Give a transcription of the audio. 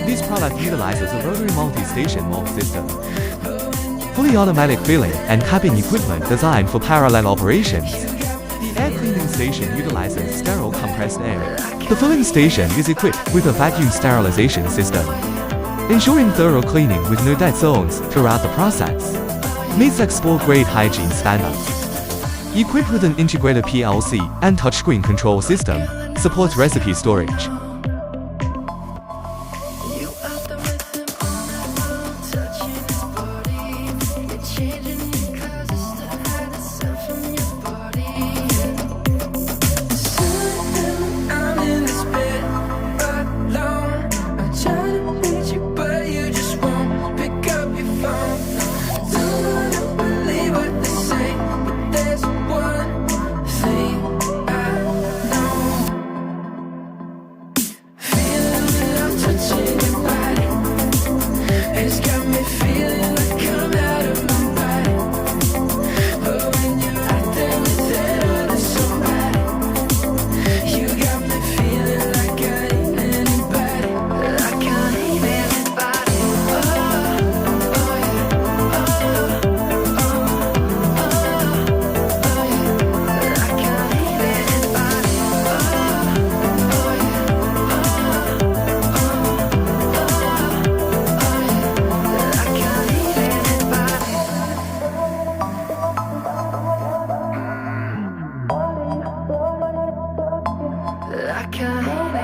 This product utilizes a rotary multi-station mold system, fully automatic filling, and cabin equipment designed for parallel operations. The air cleaning station utilizes sterile compressed air. The filling station is equipped with a vacuum sterilization system, ensuring thorough cleaning with no dead zones throughout the process. Meets export-grade hygiene standards. Equipped with an integrated PLC and touchscreen control system, supports recipe storage. I can't